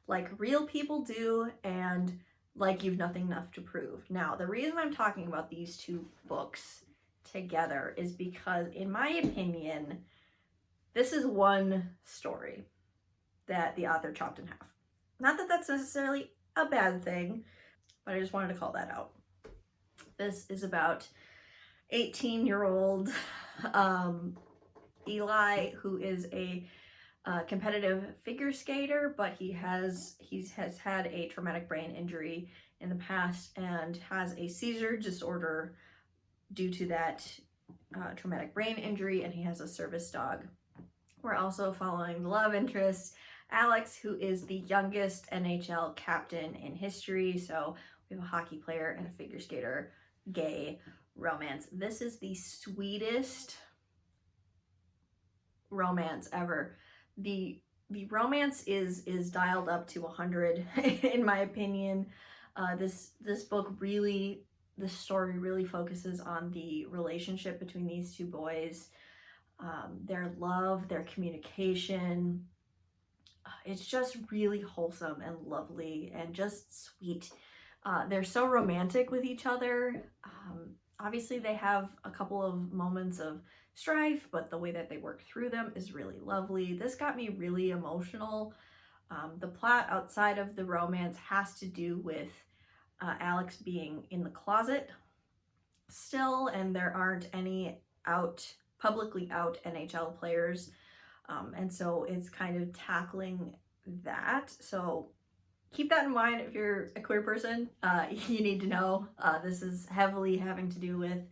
like real people do and like you've nothing left to prove. Now, the reason I'm talking about these two books together is because, in my opinion, this is one story that the author chopped in half. Not that that's necessarily a bad thing, but I just wanted to call that out. This is about 18-year-old Eli, who is a competitive figure skater, but he has had a traumatic brain injury in the past and has a seizure disorder due to that traumatic brain injury, and he has a service dog. We're also following the love interest, Alex, who is the youngest NHL captain in history. So we have a hockey player and a figure skater, gay romance. This is the sweetest romance ever. The romance is dialed up to 100 in my opinion. This book really, the story really focuses on the relationship between these two boys, their love, their communication. It's just really wholesome and lovely and just sweet. They're so romantic with each other. Obviously they have a couple of moments of strife, but the way that they work through them is really lovely. This got me really emotional. The plot outside of the romance has to do with Alex being in the closet still, and there aren't any publicly out NHL players. And so it's kind of tackling that. So keep that in mind if you're a queer person. You need to know this is heavily having to do with,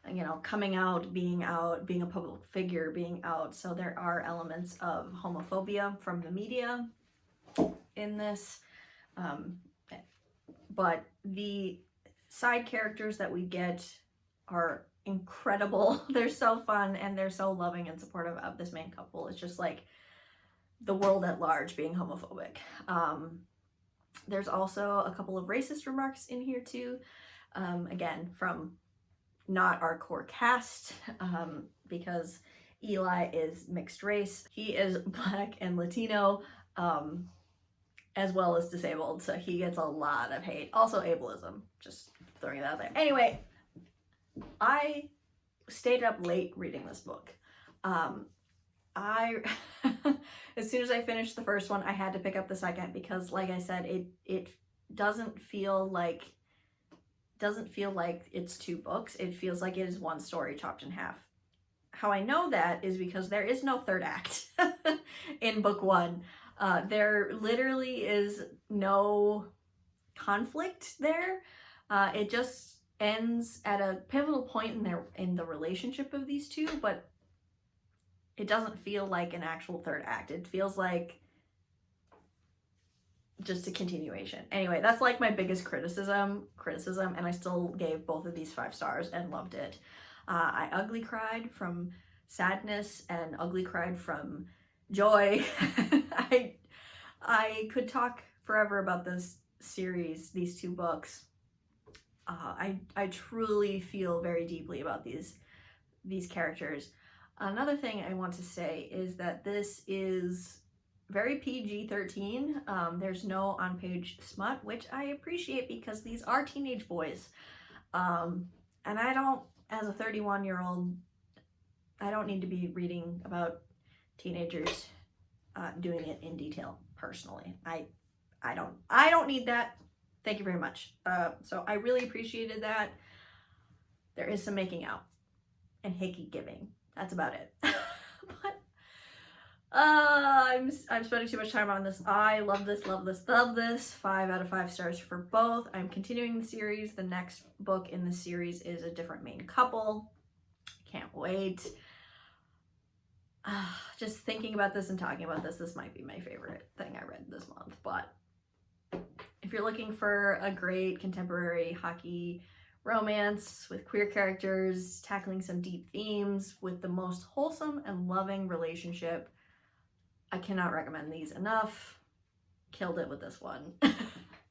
you know, coming out, being a public figure, being out. So there are elements of homophobia from the media in this. But the side characters that we get are incredible. They're so fun and they're so loving and supportive of this main couple. It's just like the world at large being homophobic. There's also a couple of racist remarks in here too. Again, from not our core cast, because Eli is mixed race. He is Black and Latino, as well as disabled, so he gets a lot of hate. Also ableism, just throwing that out there. Anyway, I stayed up late reading this book. As soon as I finished the first one, I had to pick up the second because, like I said, it doesn't feel like it's two books. It feels like it is one story chopped in half. How I know that is because there is no third act in book one. There literally is no conflict there. It just ends at a pivotal point in the relationship of these two, but it doesn't feel like an actual third act. It feels like just a continuation. Anyway, that's like my biggest criticism, and I still gave both of these 5 stars and loved it. I ugly cried from sadness and ugly cried from joy. I could talk forever about this series, these 2 books. I truly feel very deeply about these characters. Another thing I want to say is that this is very PG-13. There's no on-page smut, which I appreciate because these are teenage boys. And I don't, as a 31-year-old, I don't need to be reading about teenagers doing it in detail personally. I don't need that. Thank you very much. So I really appreciated that. There is some making out and hickey giving. That's about it. But I'm spending too much time on this. I love this, love this, love this. 5 out of 5 stars for both. I'm continuing the series. The next book in the series is a different main couple. Can't wait. Just thinking about this and talking about this might be my favorite thing I read this month. But if you're looking for a great contemporary hockey romance with queer characters, tackling some deep themes with the most wholesome and loving relationship, I cannot recommend these enough. Killed it with this one.